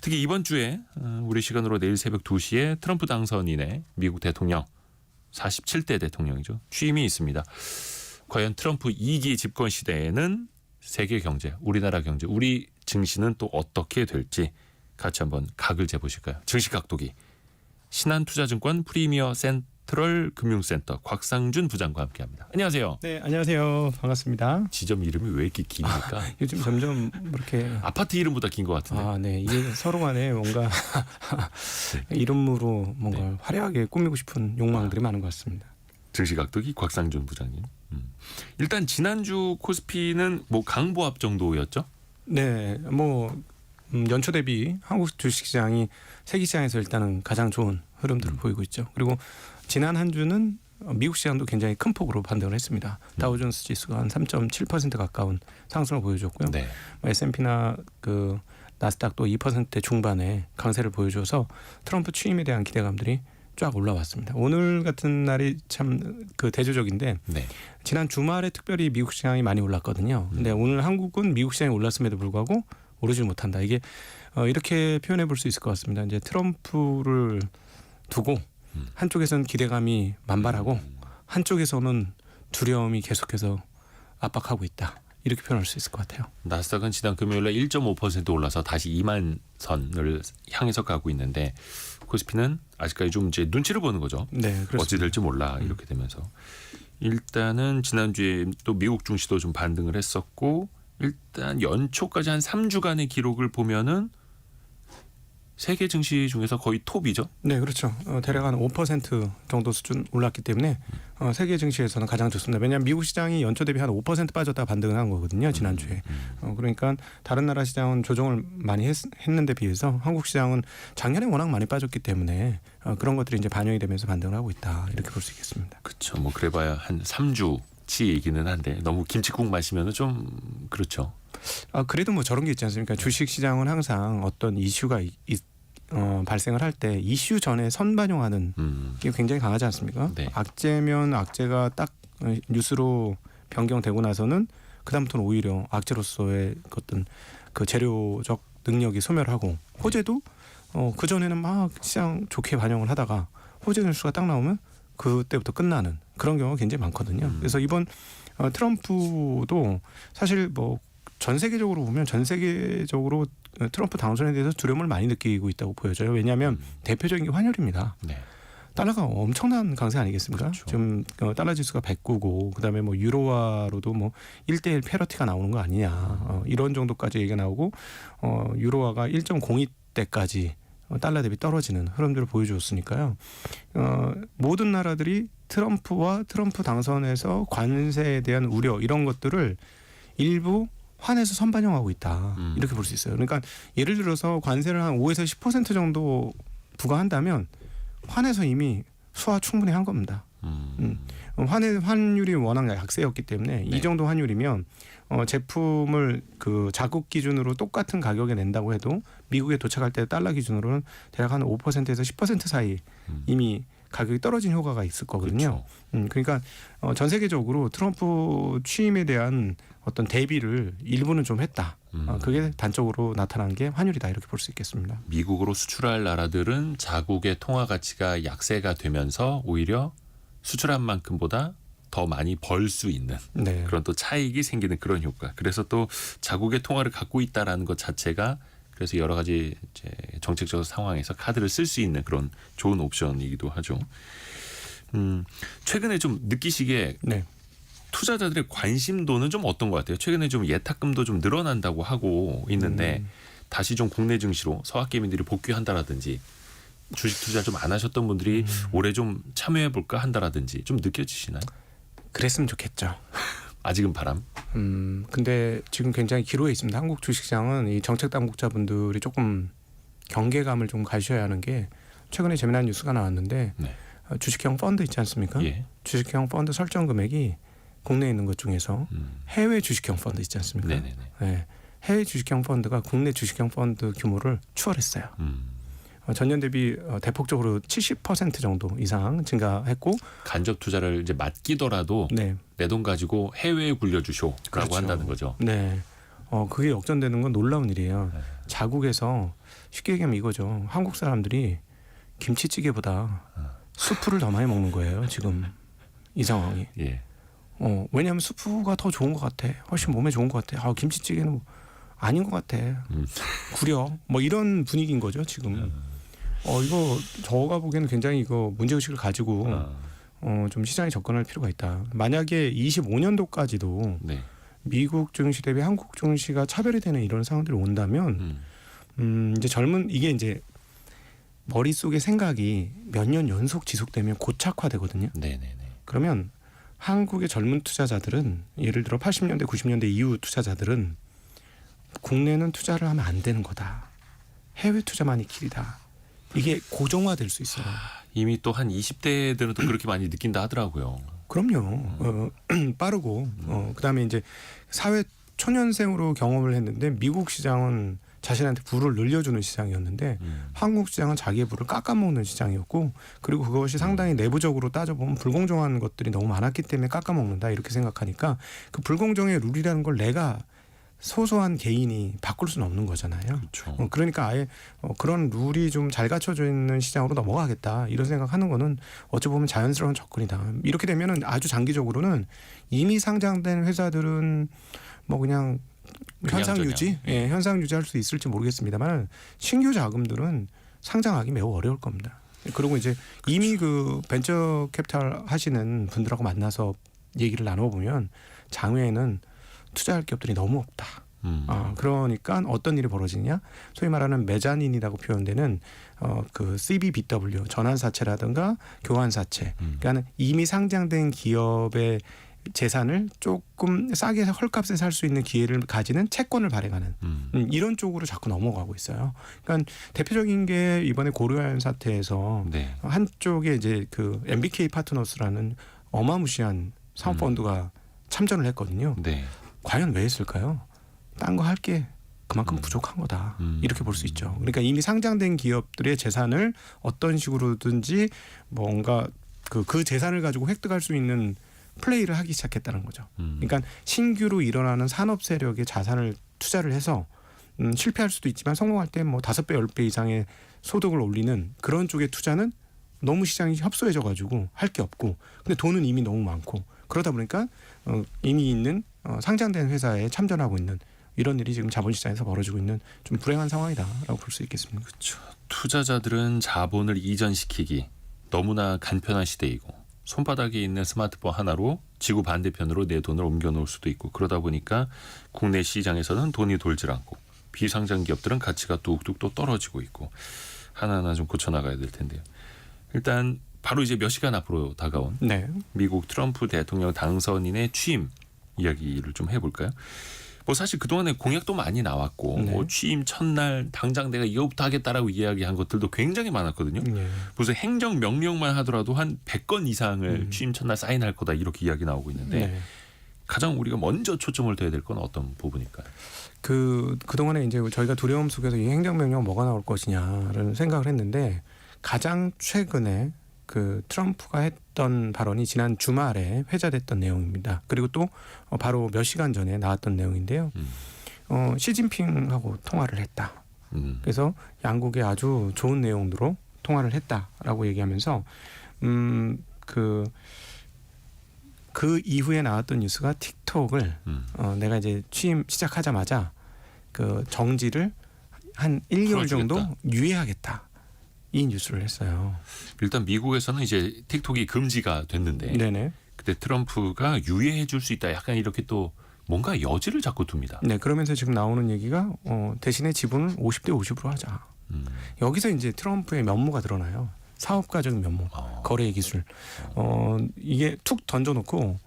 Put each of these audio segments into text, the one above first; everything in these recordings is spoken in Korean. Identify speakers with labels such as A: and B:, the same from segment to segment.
A: 특히 이번 주에 우리 시간으로 내일 새벽 2시에 트럼프 당선인의 미국 대통령 47대 대통령이죠. 취임이 있습니다. 과연 트럼프 2기 집권 시대에는 세계 경제, 우리나라 경제, 우리 증시는 또 어떻게 될지 같이 한번 각을 재보실까요? 증시 각도기. 신한투자증권 프리미어 센트럴 금융센터 곽상준 부장과 함께합니다. 안녕하세요.
B: 네, 안녕하세요. 반갑습니다.
A: 지점 이름이 왜 이렇게 깁니까?
B: 요즘 점점 이렇게
A: 아파트 이름보다 긴 것 같은데.
B: 네, 이게 서로 간에 뭔가 이름으로 뭔가 화려하게 꾸미고 싶은 욕망들이 많은 것 같습니다.
A: 증시 각도기 곽상준 부장님. 일단 지난주 코스피는 뭐 강보합 정도였죠?
B: 네, 뭐 연초 대비 한국 주식시장이 세계 시장에서 일단은 가장 좋은 흐름들을 보이고 있죠. 그리고 지난 한 주는 미국 시장도 굉장히 큰 폭으로 반등을 했습니다. 다우존스 지수가 한 3.7% 가까운 상승을 보여줬고요.
A: 네.
B: S&P나 그 나스닥도 2% 중반의 강세를 보여줘서 트럼프 취임에 대한 기대감들이 쫙 올라왔습니다. 오늘 같은 날이 참 그 대조적인데
A: 네.
B: 지난 주말에 특별히 미국 시장이 많이 올랐거든요. 근데 오늘 한국은 미국 시장이 올랐음에도 불구하고 오르지 못한다. 이게 이렇게 표현해 볼 수 있을 것 같습니다. 이제 트럼프를 두고 한쪽에서는 기대감이 만발하고 한쪽에서는 두려움이 계속해서 압박하고 있다. 이렇게 표현할 수 있을 것 같아요.
A: 나스닥은 지난 금요일에 1.5% 올라서 다시 2만 선을 향해서 가고 있는데 코스피는 아직까지 좀 이제 눈치를 보는 거죠.
B: 네, 그렇습니다.
A: 어찌 될지 몰라 이렇게 되면서 일단은 지난주에 또 미국 증시도 좀 반등을 했었고 일단 연초까지 한 3주간의 기록을 보면은 세계 증시 중에서 거의 톱이죠.
B: 네, 그렇죠. 대략 한 5% 정도 수준 올랐기 때문에 세계 증시에서는 가장 좋습니다. 왜냐하면 미국 시장이 연초 대비 한 5% 빠졌다 반등을 한 거거든요. 지난주에. 그러니까 다른 나라 시장은 조정을 많이 했는데 비해서 한국 시장은 작년에 워낙 많이 빠졌기 때문에 그런 것들이 이제 반영이 되면서 반등을 하고 있다. 이렇게 볼 수 있겠습니다.
A: 그렇죠. 뭐 그래봐야 한 3주. 치이기는 한데 너무 김치국 마시면은 좀 그렇죠.
B: 그래도 뭐 저런 게 있지 않습니까? 주식 시장은 항상 어떤 이슈가 발생을 할 때 이슈 전에 선반영하는 게 굉장히 강하지 않습니까?
A: 네.
B: 악재면 악재가 딱 뉴스로 변경되고 나서는 그다음부터는 오히려 악재로서의 어떤 그 재료적 능력이 소멸하고 호재도 그 전에는 막 시장 좋게 반영을 하다가 호재 뉴스가 딱 나오면 그때부터 끝나는 그런 경우가 굉장히 많거든요. 그래서 이번 트럼프도 사실 뭐 전 세계적으로 보면 전 세계적으로 트럼프 당선에 대해서 두려움을 많이 느끼고 있다고 보여져요. 왜냐하면 대표적인 게 환율입니다.
A: 네.
B: 달러가 엄청난 강세 아니겠습니까?
A: 그렇죠.
B: 지금 달러 지수가 109고 그다음에 뭐 유로화로도 뭐 1대1 패러티가 나오는 거 아니냐. 이런 정도까지 얘기가 나오고 유로화가 1.02대까지 달러 대비 떨어지는 흐름들을 보여주었으니까요. 모든 나라들이 트럼프와 트럼프 당선에서 관세에 대한 우려 이런 것들을 일부 환에서 선반영하고 있다. 이렇게 볼 수 있어요. 그러니까 예를 들어서 관세를 한 5에서 10% 정도 부과한다면 환에서 이미 수화 충분히 한 겁니다. 환율이 워낙 약세였기 때문에 이 정도 환율이면 제품을 그 자국 기준으로 똑같은 가격에 낸다고 해도 미국에 도착할 때 달러 기준으로는 대략 한 5%에서 10% 사이 이미 가격이 떨어진 효과가 있을 거거든요. 그러니까 전 세계적으로 트럼프 취임에 대한 어떤 대비를 일부는 좀 했다. 그게 단적으로 나타난 게 환율이다 이렇게 볼 수 있겠습니다.
A: 미국으로 수출할 나라들은 자국의 통화 가치가 약세가 되면서 오히려 수출한 만큼보다 더 많이 벌 수 있는 그런 또 차익이 생기는 그런 효과. 그래서 또 자국의 통화를 갖고 있다라는 것 자체가 그래서 여러 가지 이제 정책적 상황에서 카드를 쓸 수 있는 그런 좋은 옵션이기도 하죠. 최근에 좀 느끼시기에 투자자들의 관심도는 좀 어떤 것 같아요? 최근에 좀 예탁금도 좀 늘어난다고 하고 있는데 다시 좀 국내 증시로 서학개미들이 복귀한다라든지 주식 투자 좀 안 하셨던 분들이 올해 좀 참여해 볼까 한다라든지 좀 느껴지시나요?
B: 그랬으면 좋겠죠.
A: 아직은 바람?
B: 근데 지금 굉장히 기로에 있습니다. 한국 주식시장은 이 정책 당국자분들이 조금 경계감을 좀 가셔야 하는 게 최근에 재미난 뉴스가 나왔는데 주식형 펀드 있지 않습니까?
A: 예.
B: 주식형 펀드 설정 금액이 국내에 있는 것 중에서 해외 주식형 펀드 있지 않습니까?
A: 네네네.
B: 네. 해외 주식형 펀드가 국내 주식형 펀드 규모를 추월했어요. 전년 대비 대폭적으로 70% 정도 이상 증가했고
A: 간접 투자를 이제 맡기더라도 내 돈 가지고 해외에 굴려주쇼라고 한다는 거죠.
B: 네, 그게 역전되는 건 놀라운 일이에요. 자국에서 쉽게 얘기하면 이거죠. 한국 사람들이 김치찌개보다 수프를 더 많이 먹는 거예요. 지금 이 상황이.
A: 예.
B: 왜냐하면 수프가 더 좋은 것 같아. 훨씬 몸에 좋은 것 같아. 김치찌개는 뭐 아닌 것 같아. 구려. 뭐 이런 분위기인 거죠 지금. 이거 저가 보기에는 굉장히 이거 문제의식을 가지고 좀 시장에 접근할 필요가 있다. 만약에 25년도까지도
A: 네.
B: 미국 증시 대비 한국 증시가 차별이 되는 이런 상황들이 온다면 이제 이게 이제 머릿속에 생각이 몇 년 연속 지속되면 고착화되거든요.
A: 네네네.
B: 그러면 한국의 젊은 투자자들은 예를 들어 80년대 90년대 이후 투자자들은 국내는 투자를 하면 안 되는 거다. 해외 투자만이 길이다. 이게 고정화될 수 있어요.
A: 이미 또 한 20대들은 또 그렇게 많이 느낀다 하더라고요.
B: 그럼요. 빠르고 그다음에 이제 사회 초년생으로 경험을 했는데 미국 시장은 자신한테 부를 늘려주는 시장이었는데 한국 시장은 자기의 부를 깎아먹는 시장이었고 그리고 그것이 상당히 내부적으로 따져보면 불공정한 것들이 너무 많았기 때문에 깎아먹는다 이렇게 생각하니까 그 불공정의 룰이라는 걸 내가 소소한 개인이 바꿀 수는 없는 거잖아요.
A: 그렇죠.
B: 그러니까 아예 그런 룰이 좀 잘 갖춰져 있는 시장으로 넘어가겠다 이런 생각하는 거는 어찌 보면 자연스러운 접근이다. 이렇게 되면은 아주 장기적으로는 이미 상장된 회사들은 뭐 그냥 현상 유지, 현상 유지할 수 있을지 모르겠습니다만 신규 자금들은 상장하기 매우 어려울 겁니다. 그리고 이제 이미 그 벤처 캐피탈 하시는 분들하고 만나서 얘기를 나눠보면 장외에는 투자할 기업들이 너무 없다. 그러니까 어떤 일이 벌어지냐? 소위 말하는 메자닌이라고 표현되는 그 CBBW 전환사채라든가 교환사채. 그러니까 이미 상장된 기업의 재산을 조금 싸게 헐값에 살 수 있는 기회를 가지는 채권을 발행하는 이런 쪽으로 자꾸 넘어가고 있어요. 그러니까 대표적인 게 이번에 고려아연 사태에서
A: 네.
B: 한쪽에 이제 그 MBK 파트너스라는 어마무시한 사모펀드가 참전을 했거든요.
A: 네.
B: 과연 왜 했을까요? 딴 거 할 게 그만큼 부족한 거다. 이렇게 볼 수 있죠. 그러니까 이미 상장된 기업들의 재산을 어떤 식으로든지 뭔가 그 재산을 가지고 획득할 수 있는 플레이를 하기 시작했다는 거죠. 그러니까 신규로 일어나는 산업 세력의 자산을 투자를 해서 실패할 수도 있지만 성공할 때 뭐 5배, 10배 이상의 소득을 올리는 그런 쪽의 투자는 너무 시장이 협소해져 가지고 할 게 없고 근데 돈은 이미 너무 많고 그러다 보니까 이미 있는 상장된 회사에 참전하고 있는 이런 일이 지금 자본시장에서 벌어지고 있는 좀 불행한 상황이다라고 볼 수 있겠습니다.
A: 그렇죠. 투자자들은 자본을 이전시키기 너무나 간편한 시대이고 손바닥에 있는 스마트폰 하나로 지구 반대편으로 내 돈을 옮겨놓을 수도 있고 그러다 보니까 국내 시장에서는 돈이 돌질 않고 비상장 기업들은 가치가 뚝뚝 또 떨어지고 있고 하나하나 좀 고쳐나가야 될 텐데요. 일단 바로 이제 몇 시간 앞으로 다가온
B: 네.
A: 미국 트럼프 대통령 당선인의 취임 이야기를 좀 해볼까요? 뭐 사실 그동안에 공약도 많이 나왔고
B: 네.
A: 뭐 취임 첫날 당장 내가 이거부터 하겠다라고 이야기한 것들도 굉장히 많았거든요.
B: 네.
A: 무슨 행정 명령만 하더라도 한 100건 이상을 취임 첫날 사인할 거다 이렇게 이야기 나오고 있는데
B: 네.
A: 가장 우리가 먼저 초점을 둬야 될 건 어떤 부분일까요?
B: 그동안에 이제 저희가 두려움 속에서 이 행정명령 뭐가 나올 것이냐라는 생각을 했는데 가장 최근에 그 트럼프가 했던 발언이 지난 주말에 회자됐던 내용입니다. 그리고 또 바로 몇 시간 전에 나왔던 내용인데요. 시진핑하고 통화를 했다. 그래서 양국의 아주 좋은 내용으로 통화를 했다라고 얘기하면서 그 이후에 나왔던 뉴스가 틱톡을 내가 이제 취임 시작하자마자 그 정지를 한 1개월 정도 유예하겠다. 이 뉴스를 했어요.
A: 일단 미국에서는 이제 틱톡이 금지가 됐는데
B: 네네.
A: 그때 트럼프가 유예해 줄 수 있다. 약간 이렇게 또 뭔가 여지를 자꾸 둡니다.
B: 네, 그러면서 지금 나오는 얘기가 대신에 지분을 50대 50으로 하자. 여기서 이제 트럼프의 면모가 드러나요. 사업가적인 면모, 거래 기술. 이게 툭 던져놓고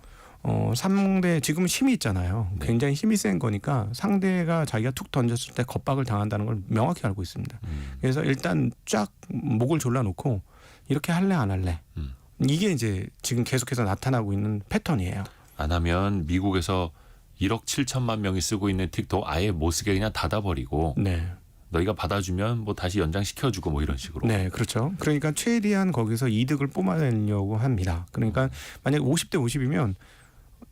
B: 상대 지금 힘이 있잖아요.
A: 네.
B: 굉장히 힘이 센 거니까 상대가 자기가 툭 던졌을 때 겁박을 당한다는 걸 명확히 알고 있습니다. 그래서 일단 쫙 목을 졸라놓고 이렇게 할래 안 할래. 이게 이제 지금 계속해서 나타나고 있는 패턴이에요.
A: 안 하면 미국에서 1억 7천만 명이 쓰고 있는 틱톡 아예 못 쓰게 그냥 닫아버리고
B: 네.
A: 너희가 받아주면 뭐 다시 연장시켜주고 뭐 이런 식으로.
B: 네, 그렇죠. 그러니까 최대한 거기서 이득을 뿜어내려고 합니다. 그러니까 만약 50대 50이면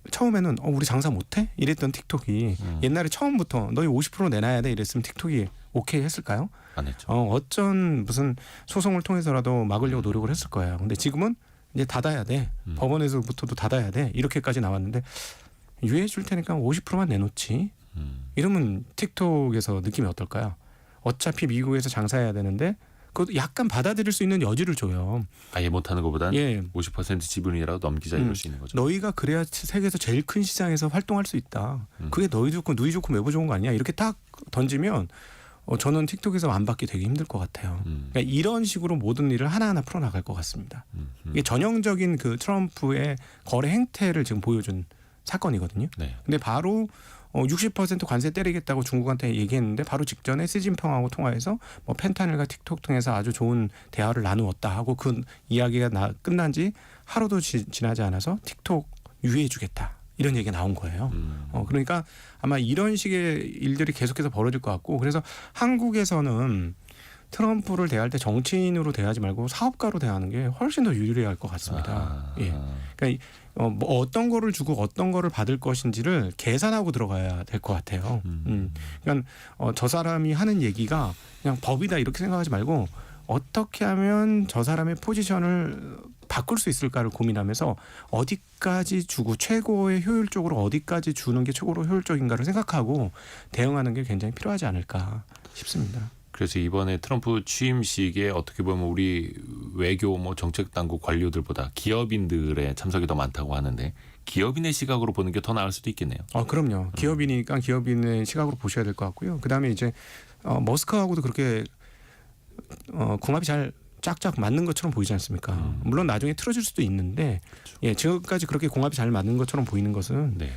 B: 처음에는 우리 장사 못해? 이랬던 틱톡이 옛날에 처음부터 너희 50% 내놔야 돼 이랬으면 틱톡이 오케이 했을까요?
A: 안 했죠.
B: 어쩐 무슨 소송을 통해서라도 막으려고 노력을 했을 거예요. 근데 지금은 이제 닫아야 돼. 법원에서부터도 닫아야 돼. 이렇게까지 나왔는데 유예해 줄 테니까 50%만 내놓지. 이러면 틱톡에서 느낌이 어떨까요? 어차피 미국에서 장사해야 되는데 그것도 약간 받아들일 수 있는 여지를 줘요.
A: 아예 못하는 것보단
B: 예.
A: 50% 지분이라도 넘기자 이럴 수 있는 거죠.
B: 너희가 그래야 세계에서 제일 큰 시장에서 활동할 수 있다. 그게 너희 좋고 누이 좋고 매부 좋은 거 아니야? 이렇게 딱 던지면 저는 틱톡에서 안 받기 되게 힘들 것 같아요. 그러니까 이런 식으로 모든 일을 하나하나 풀어나갈 것 같습니다. 이게 전형적인 그 트럼프의 거래 행태를 지금 보여준 사건이거든요.
A: 네.
B: 근데 바로 60% 관세 때리겠다고 중국한테 얘기했는데 바로 직전에 시진핑하고 통화해서 뭐 펜타닐과 틱톡 통해서 아주 좋은 대화를 나누었다 하고 그 이야기가 끝난 지 하루도 지나지 않아서 틱톡 유예해주겠다 이런 얘기가 나온 거예요. 그러니까 아마 이런 식의 일들이 계속해서 벌어질 것 같고 그래서 한국에서는 트럼프를 대할 때 정치인으로 대하지 말고 사업가로 대하는 게 훨씬 더 유리할 것 같습니다. 예. 그러니까 뭐 어떤 거를 주고 어떤 거를 받을 것인지를 계산하고 들어가야 될 것 같아요. 그러니까 저 사람이 하는 얘기가 그냥 법이다 이렇게 생각하지 말고 어떻게 하면 저 사람의 포지션을 바꿀 수 있을까를 고민하면서 어디까지 주고 최고의 효율적으로 어디까지 주는 게 최고로 효율적인가를 생각하고 대응하는 게 굉장히 필요하지 않을까 싶습니다.
A: 그래서 이번에 트럼프 취임식에 어떻게 보면 우리 외교 뭐 정책 당국 관료들보다 기업인들의 참석이 더 많다고 하는데 기업인의 시각으로 보는 게 더 나을 수도 있겠네요.
B: 그럼요. 기업이니까 기업인의 시각으로 보셔야 될 것 같고요. 그다음에 이제 머스크하고도 그렇게 궁합이 잘 짝짝 맞는 것처럼 보이지 않습니까? 물론 나중에 틀어질 수도 있는데
A: 그렇죠.
B: 예, 지금까지 그렇게 궁합이 잘 맞는 것처럼 보이는 것은
A: 네.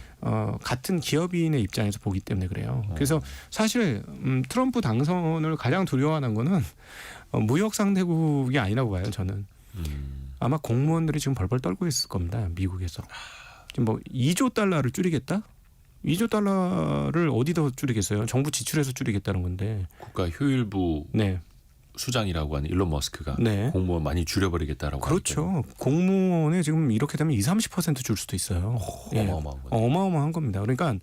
B: 같은 기업인의 입장에서 보기 때문에 그래요. 그래서 사실 트럼프 당선을 가장 두려워하는 거는 무역 상대국이 아니라고 봐요. 저는 아마 공무원들이 지금 벌벌 떨고 있을 겁니다. 미국에서 지금 뭐 2조 달러를 줄이겠다? 2조 달러를 어디다 줄이겠어요? 정부 지출에서 줄이겠다는 건데.
A: 국가 효율부
B: 네.
A: 수장이라고 하는 일론 머스크가
B: 네.
A: 공무원 많이 줄여버리겠다라고
B: 그렇죠. 공무원에 지금 이렇게 되면 20-30%줄 수도 있어요.
A: 어마어마한 거죠.
B: 어마어마한 겁니다. 그러니까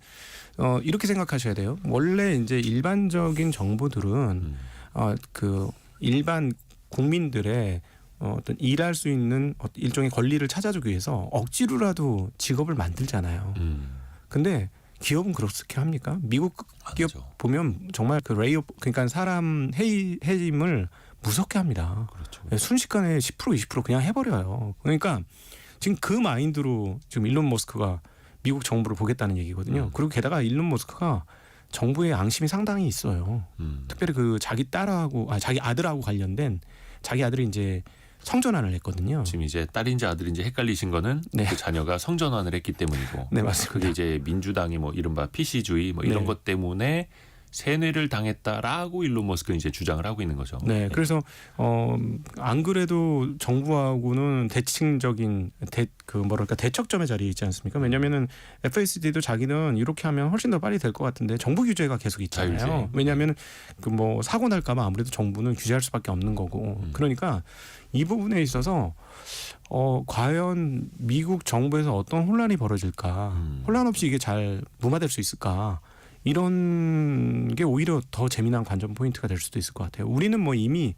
B: 이렇게 생각하셔야 돼요. 원래 이제 일반적인 정부들은 그 일반 국민들의 어떤 일할 수 있는 일종의 권리를 찾아주기 위해서 억지로라도 직업을 만들잖아요. 근데 기업은 그렇게 합니까? 미국 기업 보면 정말 그 레이업 그러니까 사람 해임을 무섭게 합니다.
A: 그렇죠.
B: 순식간에 10% 20% 그냥 해버려요. 그러니까 지금 그 마인드로 지금 일론 머스크가 미국 정부를 보겠다는 얘기거든요. 그리고 게다가 일론 머스크가 정부의 앙심이 상당히 있어요. 특별히 그 자기 자기 아들하고 관련된 자기 아들이 이제 성전환을 했거든요.
A: 지금 이제 딸인지 아들인지 헷갈리신 거는
B: 네.
A: 그 자녀가 성전환을 했기 때문이고,
B: 네, 맞습니다.
A: 그게 이제 민주당이 뭐 이른바 PC주의 뭐 이런
B: 네.
A: 것 때문에 세뇌를 당했다라고 일론 머스크는 이제 주장을 하고 있는 거죠.
B: 네, 그래서 안 그래도 정부하고는 대칭적인 대척점의 자리에 있지 않습니까? 왜냐하면은 FSD도 자기는 이렇게 하면 훨씬 더 빨리 될 것 같은데 정부 규제가 계속 있잖아요.
A: 자율주의.
B: 왜냐하면 그 뭐 사고 날까봐 아무래도 정부는 규제할 수밖에 없는 거고. 그러니까 이 부분에 있어서 과연 미국 정부에서 어떤 혼란이 벌어질까? 혼란 없이 이게 잘 무마될 수 있을까? 이런 게 오히려 더 재미난 관전 포인트가 될 수도 있을 것 같아요. 우리는 뭐 이미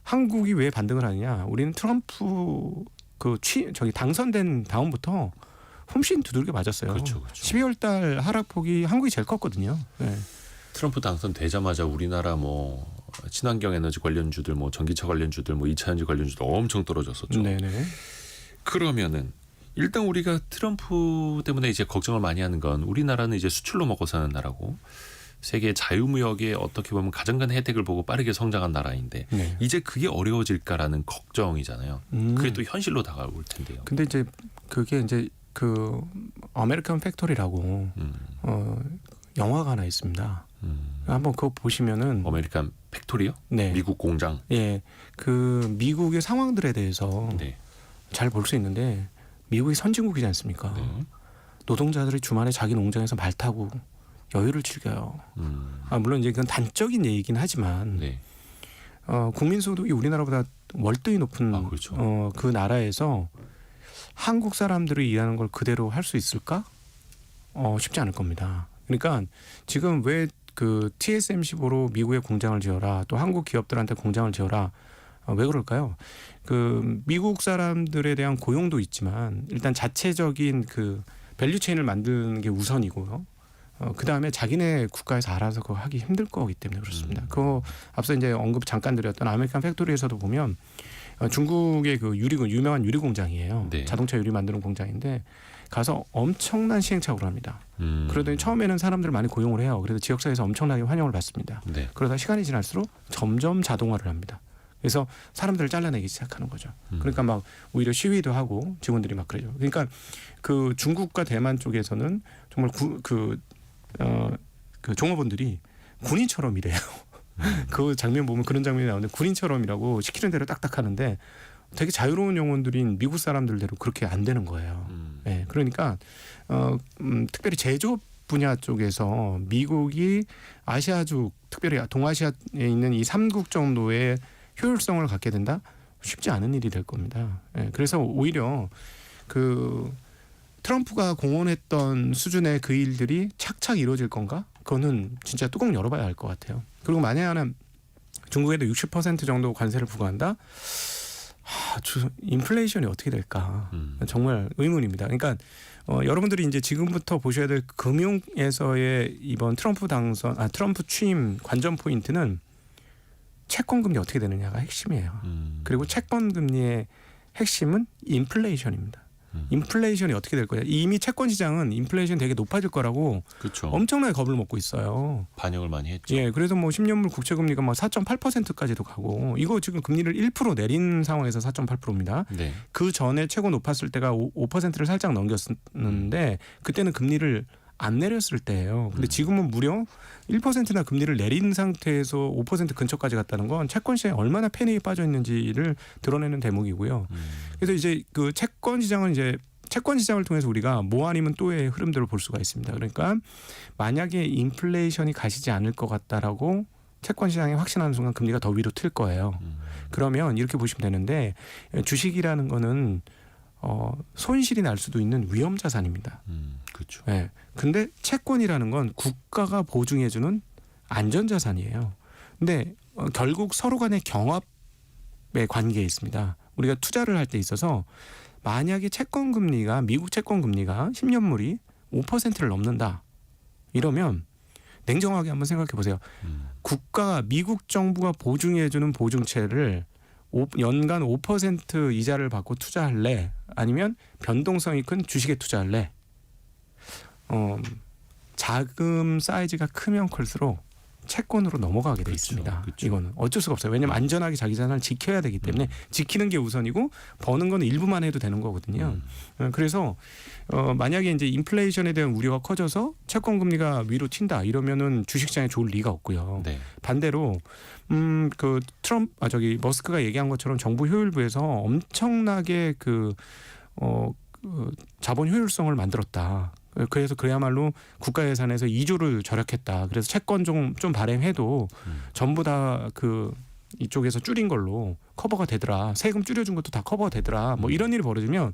B: 한국이 왜 반등을 하느냐? 우리는 트럼프 당선된 다음부터 훔신 두들겨 맞았어요.
A: 그렇죠.
B: 12월달 하락폭이 한국이 제일 컸거든요. 네.
A: 트럼프 당선되자마자 우리나라 뭐 친환경 에너지 관련주들, 뭐 전기차 관련주들, 뭐 2차전지 관련주들 엄청 떨어졌었죠.
B: 네네.
A: 그러면은 일단 우리가 트럼프 때문에 이제 걱정을 많이 하는 건 우리나라는 이제 수출로 먹고 사는 나라고 세계 자유무역에 어떻게 보면 가장 큰 혜택을 보고 빠르게 성장한 나라인데
B: 네.
A: 이제 그게 어려워질까라는 걱정이잖아요. 그게 또 현실로 다가올 텐데요.
B: 근데 이제 그게 이제 그 아메리칸 팩토리라고 영화가 하나 있습니다. 한번 그거 보시면은
A: 아메리칸 팩토리요?
B: 네.
A: 미국 공장.
B: 예, 그 미국의 상황들에 대해서
A: 네.
B: 잘 볼 수 있는데 미국이 선진국이지 않습니까?
A: 네.
B: 노동자들이 주말에 자기 농장에서 말 타고 여유를 즐겨요. 물론 이제 그건 단적인 얘기긴 하지만
A: 네.
B: 국민 소득이 우리나라보다 월등히 높은
A: 그렇죠.
B: 그 나라에서 한국 사람들이 일하는 걸 그대로 할 수 있을까? 쉽지 않을 겁니다. 그러니까 지금 왜 그 TSMC-로 미국에 공장을 지어라, 또 한국 기업들한테 공장을 지어라. 왜 그럴까요? 그 미국 사람들에 대한 고용도 있지만 일단 자체적인 그 밸류체인을 만드는 게 우선이고요. 그 다음에 자기네 국가에서 알아서 그거 하기 힘들 거기 때문에 그렇습니다. 그거 앞서 이제 언급 잠깐 드렸던 아메리칸 팩토리에서도 보면 중국의 그 유명한 유리 공장이에요.
A: 네.
B: 자동차 유리 만드는 공장인데 가서 엄청난 시행착오를 합니다. 그러더니 처음에는 사람들을 많이 고용을 해요. 그래서 지역사회에서 엄청나게 환영을 받습니다.
A: 네.
B: 그러다 시간이 지날수록 점점 자동화를 합니다. 그래서 사람들을 잘라내기 시작하는 거죠. 그러니까 막 오히려 시위도 하고 직원들이 막 그래요. 그러니까 그 중국과 대만 쪽에서는 정말 그 종업원들이 군인처럼 일해요. 그 장면 보면 그런 장면이 나오는데 군인처럼 일하고 시키는 대로 딱딱 하는데 되게 자유로운 영혼들인 미국 사람들대로 그렇게 안 되는 거예요. 네, 그러니까 특별히 제조업 분야 쪽에서 미국이 아시아주 특별히 동아시아에 있는 이 3국 정도의 효율성을 갖게 된다? 쉽지 않은 일이 될 겁니다. 예, 그래서 오히려 그 트럼프가 공언했던 수준의 그 일들이 착착 이루어질 건가? 그거는 진짜 뚜껑 열어봐야 할 것 같아요. 그리고 만약에 하나 중국에도 60% 정도 관세를 부과한다? 인플레이션이 어떻게 될까? 정말 의문입니다. 그러니까 여러분들이 이제 지금부터 보셔야 될 금융에서의 이번 트럼프 취임 관전 포인트는 채권 금리 어떻게 되느냐가 핵심이에요. 그리고 채권 금리의 핵심은 인플레이션입니다. 인플레이션이 어떻게 될 거냐. 이미 채권 시장은 인플레이션이 되게 높아질 거라고
A: 그렇죠.
B: 엄청나게 겁을 먹고 있어요.
A: 반영을 많이 했죠.
B: 예, 그래서 뭐 10년물 국채 금리가 막 4.8%까지도 가고 이거 지금 금리를 1% 내린 상황에서 4.8%입니다.
A: 네.
B: 그 전에 최고 높았을 때가 5%를 살짝 넘겼는데 그때는 금리를 안 내렸을 때예요. 근데 지금은 무려 1%나 금리를 내린 상태에서 5% 근처까지 갔다는 건 채권 시장에 얼마나 패닉이 빠져 있는지를 드러내는 대목이고요. 그래서 이제 그 채권 시장은 이제 채권 시장을 통해서 우리가 뭐 아니면 또의 흐름들을 볼 수가 있습니다. 그러니까 만약에 인플레이션이 가시지 않을 것 같다라고 채권 시장에 확신하는 순간 금리가 더 위로 튈 거예요. 그러면 이렇게 보시면 되는데 주식이라는 거는 손실이 날 수도 있는 위험 자산입니다.
A: 그렇죠.
B: 네. 근데 채권이라는 건 국가가 보증해주는 안전 자산이에요. 근데 결국 서로 간의 경합의 관계에 있습니다. 우리가 투자를 할 때 있어서 만약에 채권 금리가 미국 채권 금리가 10년물이 5%를 넘는다. 이러면 냉정하게 한번 생각해 보세요. 국가가 미국 정부가 보증해주는 보증채를 연간 5% 이자를 받고 투자할래? 아니면 변동성이 큰 주식에 투자할래? 자금 사이즈가 크면 클수록 채권으로 넘어가게 돼 있습니다.
A: 그렇죠.
B: 이거는 어쩔 수가 없어요. 왜냐하면 안전하게 자기 자산을 지켜야 되기 때문에 지키는 게 우선이고 버는 건 일부만 해도 되는 거거든요. 그래서 만약에 이제 인플레이션에 대한 우려가 커져서 채권 금리가 위로 튄다 이러면은 주식시장에 좋을 리가 없고요.
A: 네.
B: 반대로 그 머스크가 얘기한 것처럼 정부 효율부에서 엄청나게 그 자본 효율성을 만들었다. 그래서 그야말로 국가 예산에서 2조를 절약했다. 그래서 채권 좀 발행해도 전부 다 그 이쪽에서 줄인 걸로 커버가 되더라. 세금 줄여준 것도 다 커버가 되더라. 뭐 이런 일이 벌어지면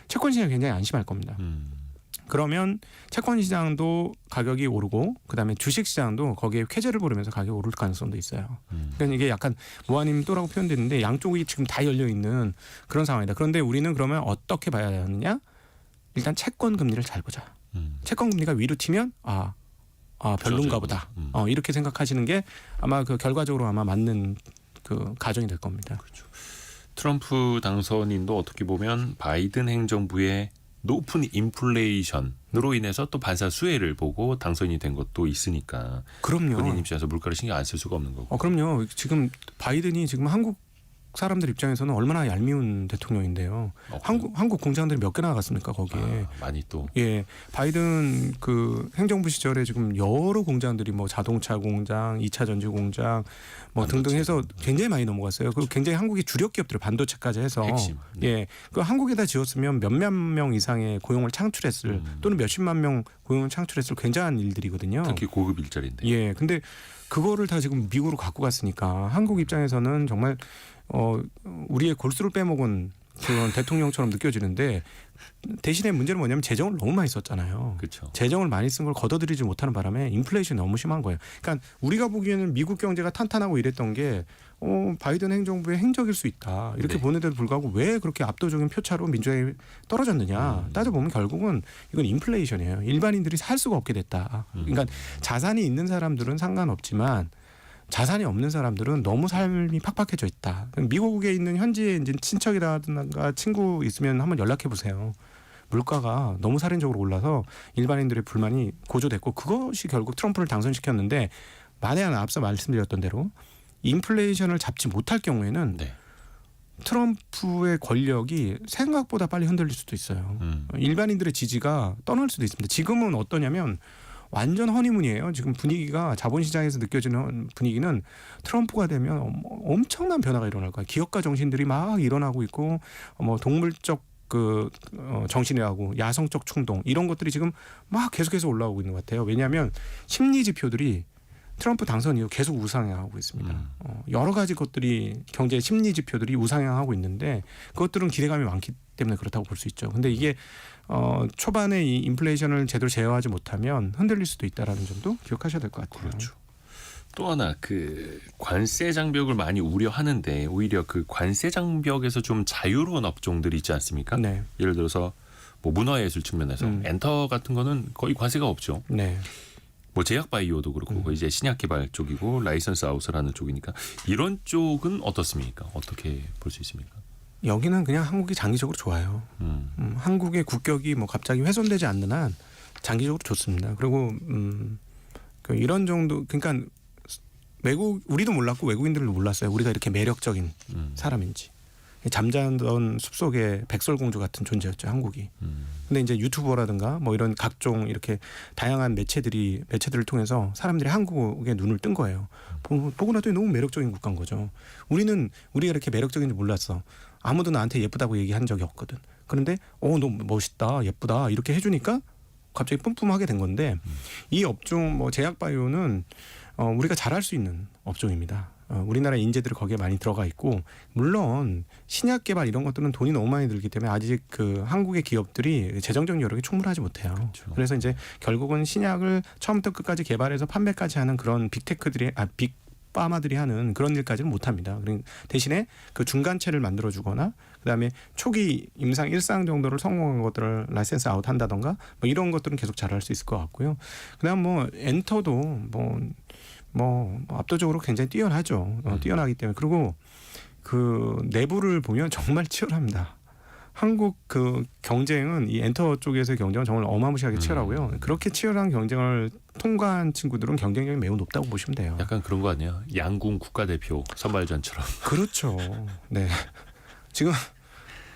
B: 채권 시장이 굉장히 안심할 겁니다. 그러면 채권 시장도 가격이 오르고 그다음에 주식 시장도 거기에 쾌재를 부르면서 가격이 오를 가능성도 있어요. 그러니까 이게 약간 뭐 아니면 또라고 표현되는데 양쪽이 지금 다 열려 있는 그런 상황이다. 그런데 우리는 그러면 어떻게 봐야 하느냐? 일단 채권 금리를 잘 보자. 채권 금리가 위로 튀면 별론가 보다. 이렇게 생각하시는 게 아마 그 결과적으로 아마 맞는 그 가정이 될 겁니다.
A: 그렇죠. 트럼프 당선인도 어떻게 보면 바이든 행정부의 높은 인플레이션으로 인해서 또 반사 수혜를 보고 당선이 된 것도 있으니까
B: 그럼요.
A: 본인 입장에서 물가를 신경 안 쓸 수가 없는 거고.
B: 그럼요. 지금 바이든이 지금 한국 사람들 입장에서는 얼마나 얄미운 대통령인데요. 한국 공장들이 몇 개나 나갔습니까 거기에.
A: 많이 또.
B: 예, 바이든 그 행정부 시절에 지금 여러 공장들이 뭐 자동차 공장, 2차 전지 공장 뭐 등등 해서 굉장히 많이 넘어갔어요. 그리고 굉장히 한국의 주력 기업들 반도체까지 해서
A: 핵심. 네.
B: 예, 그 한국에다 지었으면 몇몇 명 이상의 고용을 창출했을 또는 몇십만 명 고용을 창출했을 굉장한 일들이거든요.
A: 특히 고급 일자리인데.
B: 예, 근데 그거를 다 지금 미국으로 갖고 갔으니까 한국 입장에서는 정말 우리의 골수를 빼먹은 그런 대통령처럼 느껴지는데 대신에 문제는 뭐냐면 재정을 너무 많이 썼잖아요.
A: 그렇죠.
B: 재정을 많이 쓴 걸 걷어들이지 못하는 바람에 인플레이션이 너무 심한 거예요. 그러니까 우리가 보기에는 미국 경제가 탄탄하고 이랬던 게 바이든 행정부의 행적일 수 있다. 이렇게
A: 네.
B: 보는데도 불구하고 왜 그렇게 압도적인 표차로 민주당이 떨어졌느냐. 따져보면 결국은 이건 인플레이션이에요. 일반인들이 살 수가 없게 됐다. 그러니까 자산이 있는 사람들은 상관없지만 자산이 없는 사람들은 너무 삶이 팍팍해져 있다. 미국에 있는 현지에 이제 친척이라든가 친구 있으면 한번 연락해 보세요. 물가가 너무 살인적으로 올라서 일반인들의 불만이 고조됐고 그것이 결국 트럼프를 당선시켰는데 만에 하나 앞서 말씀드렸던 대로 인플레이션을 잡지 못할 경우에는
A: 네.
B: 트럼프의 권력이 생각보다 빨리 흔들릴 수도 있어요. 일반인들의 지지가 떠날 수도 있습니다. 지금은 어떠냐면 완전 허니문이에요. 지금 분위기가 자본시장에서 느껴지는 분위기는 트럼프가 되면 엄청난 변화가 일어날 거예요. 기업가 정신들이 막 일어나고 있고 뭐 동물적 정신이라고 야성적 충동 이런 것들이 지금 막 계속해서 올라오고 있는 것 같아요. 왜냐하면 심리 지표들이 트럼프 당선 이후 계속 우상향하고 있습니다. 여러 가지 것들이 경제 심리 지표들이 우상향하고 있는데 그것들은 기대감이 많기 때문에 그렇다고 볼 수 있죠. 근데 이게 초반에 이 인플레이션을 제대로 제어하지 못하면 흔들릴 수도 있다라는 점도 기억하셔야 될 것 같아요.
A: 그렇죠. 또 하나 그 관세 장벽을 많이 우려하는데 오히려 그 관세 장벽에서 좀 자유로운 업종들이 있지 않습니까?
B: 네.
A: 예를 들어서 뭐 문화예술 측면에서 엔터 같은 거는 거의 관세가 없죠.
B: 네.
A: 뭐 제약 바이오도 그렇고 거의 이제 신약 개발 쪽이고 라이선스 아웃을 하는 쪽이니까 이런 쪽은 어떻습니까? 어떻게 볼 수 있습니까?
B: 여기는 그냥 한국이 장기적으로 좋아요. 한국의 국격이 뭐 갑자기 훼손되지 않는 한 장기적으로 좋습니다. 그리고 이런 정도 그러니까 우리도 몰랐고 외국인들도 몰랐어요. 우리가 이렇게 매력적인 사람인지. 잠자던 숲속의 백설공주 같은 존재였죠, 한국이. 근데 이제 유튜버라든가 뭐 이런 각종 이렇게 다양한 매체들을 통해서 사람들이 한국에 눈을 뜬 거예요. 보고 나더니 너무 매력적인 국가인 거죠. 우리가 이렇게 매력적인지 몰랐어. 아무도 나한테 예쁘다고 얘기한 적이 없거든. 그런데 너 멋있다, 예쁘다 이렇게 해주니까 갑자기 뿜뿜하게 된 건데 이 업종 뭐 제약 바이오는 우리가 잘할 수 있는 업종입니다. 우리나라 인재들이 거기에 많이 들어가 있고 물론 신약 개발 이런 것들은 돈이 너무 많이 들기 때문에 아직 그 한국의 기업들이 재정적 여력이 충분하지 못해요.
A: 그렇죠.
B: 그래서 이제 결국은 신약을 처음부터 끝까지 개발해서 판매까지 하는 그런 빅파마들이 하는 그런 일까지는 못합니다. 대신에 그 중간체를 만들어주거나 그다음에 초기 임상 1상 정도를 성공한 것들을 라이센스 아웃 한다던가 뭐 이런 것들은 계속 잘할 수 있을 것 같고요. 그다음 뭐 엔터도 뭐 압도적으로 굉장히 뛰어나죠. 뛰어나기 때문에 그리고 그 내부를 보면 정말 치열합니다. 한국 그 경쟁은 이 엔터 쪽에서의 경쟁은 정말 어마무시하게 치열하고요. 그렇게 치열한 경쟁을 통과한 친구들은 경쟁력이 매우 높다고 보시면 돼요.
A: 약간 그런 거 아니에요? 양궁 국가대표 선발전처럼.
B: 그렇죠. 네. 지금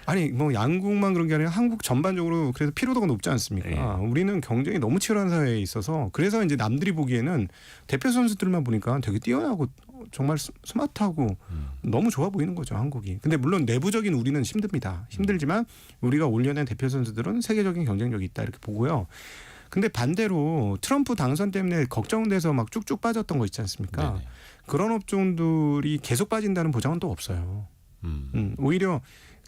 B: 아니 뭐 양국만 그런 게 아니라 한국 전반적으로 그래서 피로도가 높지 않습니까?
A: 네.
B: 우리는 경쟁이 너무 치열한 사회에 있어서 그래서 이제 남들이 보기에는 대표 선수들만 보니까 되게 뛰어나고 정말 스마트하고 너무 좋아 보이는 거죠, 한국이. 근데 물론 내부적인 우리는 힘듭니다. 힘들지만 우리가 올려낸 대표 선수들은 세계적인 경쟁력이 있다 이렇게 보고요. 근데 반대로 트럼프 당선 때문에 걱정돼서 막 쭉쭉 빠졌던 거 있지 않습니까?
A: 네네.
B: 그런 업종들이 계속 빠진다는 보장은 또 없어요. 오히려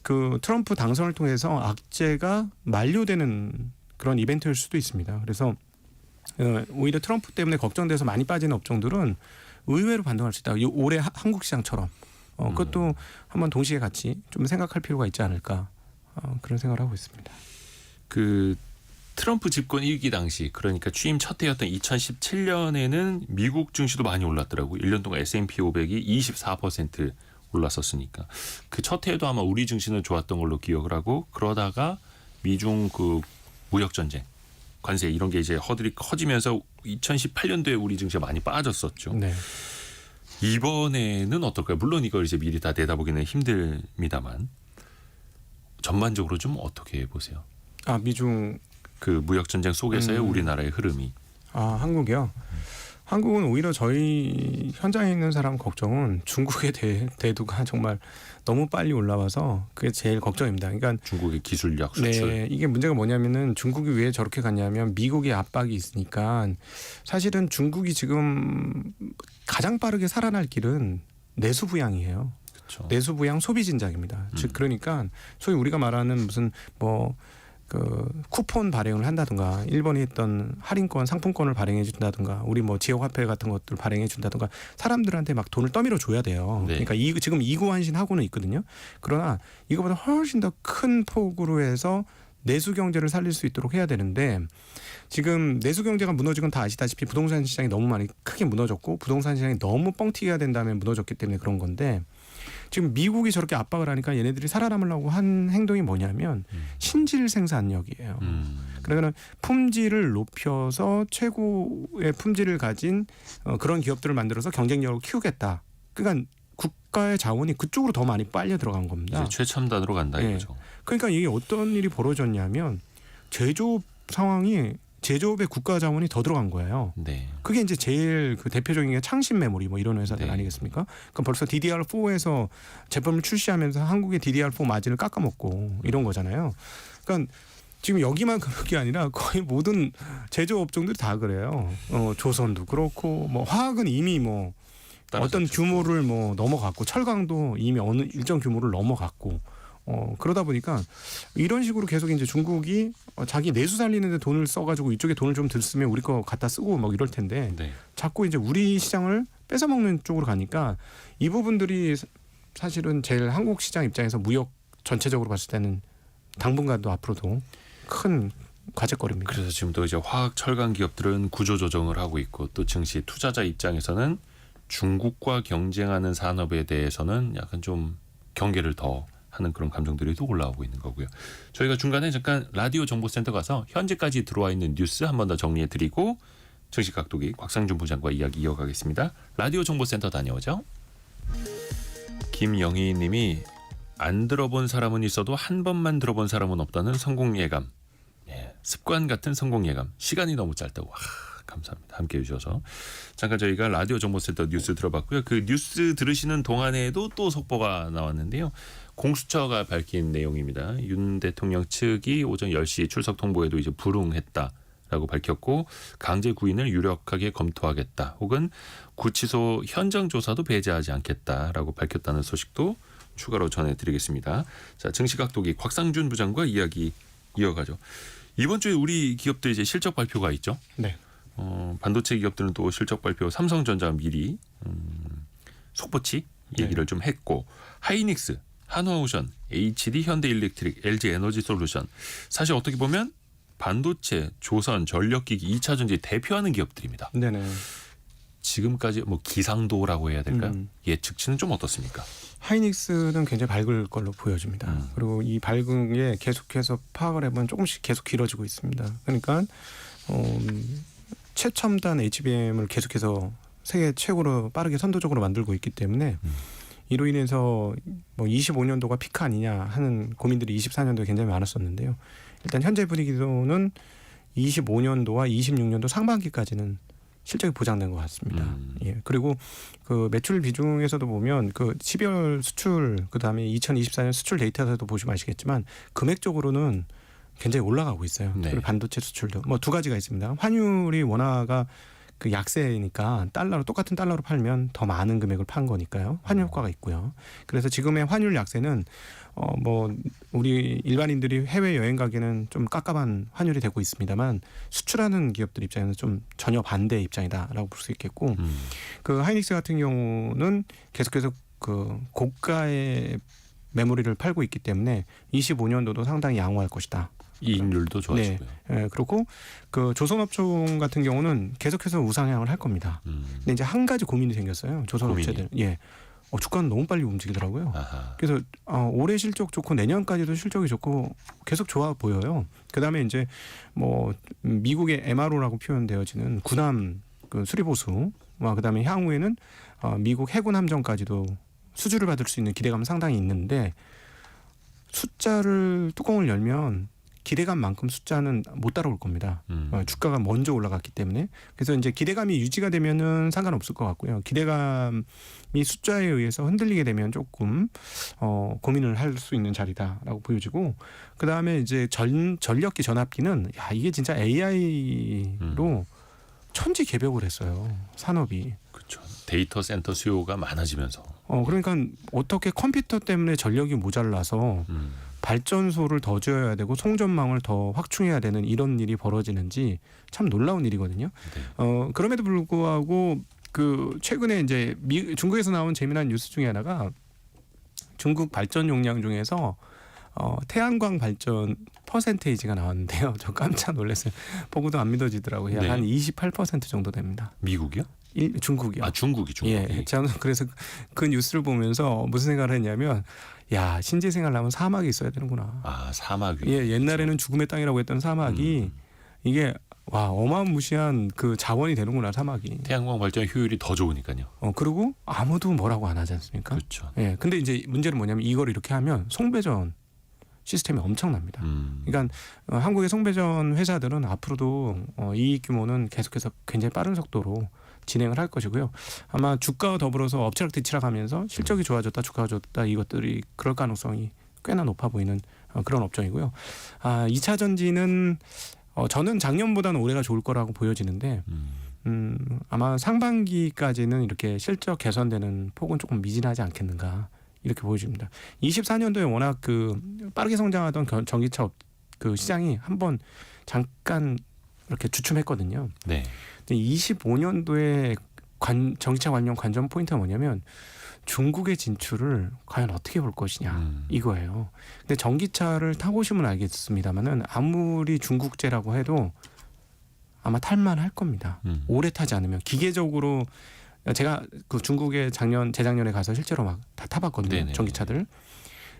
B: 그 트럼프 당선을 통해서 악재가 만료되는 그런 이벤트일 수도 있습니다. 그래서 오히려 트럼프 때문에 걱정돼서 많이 빠지는 업종들은 의외로 반등할 수 있다. 올해 한국 시장처럼 그것도 한번 동시에 같이 좀 생각할 필요가 있지 않을까 그런 생각을 하고 있습니다.
A: 그 트럼프 집권 1기 당시 그러니까 취임 첫 해였던 2017년에는 미국 증시도 많이 올랐더라고요. 1년 동안 S&P 500이 24% 올랐었으니까 그 첫 해에도 아마 우리 증시는 좋았던 걸로 기억을 하고 그러다가 미중 그 무역 전쟁 관세 이런 게 이제 허들이 커지면서 2018년도에 우리 증시가 많이 빠졌었죠.
B: 네.
A: 이번에는 어떨까요? 물론 이걸 이제 미리 다 내다보기는 힘듭니다만 전반적으로 좀 어떻게 보세요?
B: 미중
A: 그 무역 전쟁 속에서의 우리나라의 흐름이.
B: 한국이요. 한국은 오히려 저희 현장에 있는 사람 걱정은 중국의 대두가 정말 너무 빨리 올라와서 그게 제일 걱정입니다. 그러니까
A: 중국의 기술력 수출.
B: 네, 이게 문제가 뭐냐면은 중국이 왜 저렇게 갔냐면 미국의 압박이 있으니까 사실은 중국이 지금 가장 빠르게 살아날 길은 내수 부양이에요.
A: 그렇죠.
B: 내수부양 소비 진작입니다. 즉 그러니까 소위 우리가 말하는 무슨 뭐 그 쿠폰 발행을 한다든가 일본이 했던 할인권 상품권을 발행해 준다든가 우리 뭐 지역 화폐 같은 것들 발행해 준다든가 사람들한테 막 돈을 떠밀어 줘야 돼요.
A: 네.
B: 그러니까 지금 이구환신하고는 있거든요. 그러나 이거보다 훨씬 더 큰 폭으로 해서 내수 경제를 살릴 수 있도록 해야 되는데 지금 내수 경제가 무너진 건 다 아시다시피 부동산 시장이 너무 많이 크게 무너졌고 부동산 시장이 너무 뻥튀기가 된 다음에 무너졌기 때문에 그런 건데 지금 미국이 저렇게 압박을 하니까 얘네들이 살아남으려고 한 행동이 뭐냐면 신질 생산력이에요. 그러니까 품질을 높여서 최고의 품질을 가진 그런 기업들을 만들어서 경쟁력을 키우겠다. 그러니까 국가의 자원이 그쪽으로 더 많이 빨려 들어간 겁니다.
A: 이제 최첨단으로 간다
B: 네.
A: 이거죠.
B: 그러니까 이게 어떤 일이 벌어졌냐면 제조업 상황이 제조업에 국가 자원이 더 들어간 거예요.
A: 네.
B: 그게 이제 제일 그 대표적인 게 창신 메모리 뭐 이런 회사들
A: 네.
B: 아니겠습니까? 그럼 벌써 DDR4에서 제품을 출시하면서 한국의 DDR4 마진을 깎아먹고 이런 거잖아요. 그러니까 지금 여기만 그런 게 아니라 거의 모든 제조 업종들이 다 그래요. 조선도 그렇고 뭐 화학은 이미 뭐 어떤 규모를 뭐 넘어갔고 철강도 이미 어느 일정 규모를 넘어갔고 그러다 보니까 이런 식으로 계속 이제 중국이 자기 내수 살리는데 돈을 써가지고 이쪽에 돈을 좀 들 쓰면 우리 거 갖다 쓰고 막 이럴 텐데
A: 네.
B: 자꾸 이제 우리 시장을 뺏어먹는 쪽으로 가니까 이 부분들이 사실은 제일 한국 시장 입장에서 무역 전체적으로 봤을 때는 당분간도 앞으로도 큰 과제거리입니다.
A: 그래서 지금도 이제 화학 철강 기업들은 구조 조정을 하고 있고 또 증시 투자자 입장에서는 중국과 경쟁하는 산업에 대해서는 약간 좀 경계를 더 하는 그런 감정들이 또 올라오고 있는 거고요. 저희가 중간에 잠깐 라디오 정보센터 가서 현재까지 들어와 있는 뉴스 한 번 더 정리해드리고 증시 각도기 곽상준 부장과 이야기 이어가겠습니다. 라디오 정보센터 다녀오죠. 김영희 님이 안 들어본 사람은 있어도 한 번만 들어본 사람은 없다는 성공 예감. 예, 습관 같은 성공 예감. 시간이 너무 짧다고. 감사합니다. 함께해 주셔서. 잠깐 저희가 라디오 정보센터 뉴스 들어봤고요. 그 뉴스 들으시는 동안에도 또 속보가 나왔는데요. 공수처가 밝힌 내용입니다. 윤 대통령 측이 오전 10시 출석 통보에도 이제 불응했다라고 밝혔고 강제 구인을 유력하게 검토하겠다. 혹은 구치소 현장 조사도 배제하지 않겠다라고 밝혔다는 소식도 추가로 전해드리겠습니다. 자, 증시각도기 곽상준 부장과 이야기 이어가죠. 이번 주에 우리 기업들 이제 실적 발표가 있죠.
B: 네.
A: 반도체 기업들은 또 실적 발표 삼성전자 미리 속보치 얘기를 좀 했고 하이닉스, 한화오션, HD 현대일렉트릭, LG에너지솔루션 사실 어떻게 보면 반도체, 조선, 전력기기, 2차 전지 대표하는 기업들입니다.
B: 네네.
A: 지금까지 뭐 기상도라고 해야 될까요? 예측치는 좀 어떻습니까?
B: 하이닉스는 굉장히 밝을 걸로 보여집니다. 그리고 이 밝은 게 계속해서 파악을 해보면 조금씩 계속 길어지고 있습니다. 그러니까 최첨단 HBM을 계속해서 세계 최고로 빠르게 선도적으로 만들고 있기 때문에 이로 인해서 뭐 25년도가 피크 아니냐 하는 고민들이 24년도에 굉장히 많았었는데요. 일단 현재 분위기로는 25년도와 26년도 상반기까지는 실적이 보장된 것 같습니다. 예. 그리고 그 매출 비중에서도 보면 그 12월 수출 그다음에 2024년 수출 데이터에서도 보시면 아시겠지만 금액적으로는 굉장히 올라가고 있어요.
A: 네.
B: 그리고 반도체 수출도 뭐 두 가지가 있습니다. 환율이 원화가 그 약세니까 달러로 똑같은 달러로 팔면 더 많은 금액을 판 거니까요. 환율 효과가 있고요. 그래서 지금의 환율 약세는 뭐 우리 일반인들이 해외 여행 가기에는 좀 깝깝한 환율이 되고 있습니다만 수출하는 기업들 입장에는 좀 전혀 반대 입장이다라고 볼 수 있겠고 그 하이닉스 같은 경우는 계속해서 그 고가의 메모리를 팔고 있기 때문에 25년도도 상당히 양호할 것이다.
A: 이익률도 좋아지고요.
B: 네, 그렇고 그 조선업종 같은 경우는 계속해서 우상향을 할 겁니다. 근데 이제 한 가지 고민이 생겼어요. 조선업체들. 예. 주가는 너무 빨리 움직이더라고요.
A: 아하.
B: 그래서 올해 실적 좋고 내년까지도 실적이 좋고 계속 좋아 보여요. 그다음에 이제 뭐 미국의 MRO라고 표현되어지는 군함 그 수리보수, 그다음에 향후에는 미국 해군 함정까지도 수주를 받을 수 있는 기대감은 상당히 있는데 숫자를 뚜껑을 열면 기대감만큼 숫자는 못 따라올 겁니다. 주가가 먼저 올라갔기 때문에. 그래서 이제 기대감이 유지가 되면은 상관없을 것 같고요. 기대감이 숫자에 의해서 흔들리게 되면 조금 고민을 할 수 있는 자리다라고 보여지고, 그 다음에 이제 전력기 전압기는 이게 진짜 AI로 천지개벽을 했어요. 산업이.
A: 그렇죠. 데이터 센터 수요가 많아지면서
B: 그러니까 어떻게 컴퓨터 때문에 전력이 모자라서 발전소를 더 지어야 되고 송전망을 더 확충해야 되는 이런 일이 벌어지는지 참 놀라운 일이거든요.
A: 네.
B: 그럼에도 불구하고 그 최근에 이제 중국에서 나온 재미난 뉴스 중에 하나가 중국 발전 용량 중에서 태양광 발전 퍼센테이지가 나왔는데요. 저 깜짝 놀랐어요. 보고도 안 믿어지더라고요.
A: 네.
B: 한 28% 정도 됩니다.
A: 미국이요?
B: 중국이요.
A: 아 중국이.
B: 예, 저는 그래서 그 뉴스를 보면서 무슨 생각을 했냐면, 야, 신재생활 하면 사막이 있어야 되는구나.
A: 아 사막 위.
B: 예, 옛날에는 죽음의 땅이라고 했던 사막이 이게 와 어마무시한 그 자원이 되는구나 사막이.
A: 태양광 발전 효율이 더 좋으니까요.
B: 그리고 아무도 뭐라고 안 하지 않습니까?
A: 그렇죠.
B: 예, 근데 이제 문제는 뭐냐면 이걸 이렇게 하면 송배전 시스템이 엄청납니다. 그러니까 한국의 송배전 회사들은 앞으로도 이익 규모는 계속해서 굉장히 빠른 속도로 진행을 할 것이고요. 아마 주가와 더불어서 엎치락뒤치락하면서 실적이 좋아졌다, 주가가 좋다 이것들이 그럴 가능성이 꽤나 높아 보이는 그런 업종이고요. 2차 전지는 저는 작년보다는 올해가 좋을 거라고 보여지는데 아마 상반기까지는 이렇게 실적 개선되는 폭은 조금 미진하지 않겠는가 이렇게 보여집니다. 24년도에 워낙 그 빠르게 성장하던 전기차 그 시장이 한번 잠깐 이렇게 주춤했거든요.
A: 네.
B: 근데 25년도에 전기차 관련 관전 포인트가 뭐냐면 중국의 진출을 과연 어떻게 볼 것이냐 이거예요. 근데 전기차를 타보시면 알겠습니다만은 아무리 중국제라고 해도 아마 탈만할 겁니다. 오래 타지 않으면 기계적으로 제가 그 중국에 재작년에 가서 실제로 막 다 타봤거든요.
A: 네네.
B: 전기차들.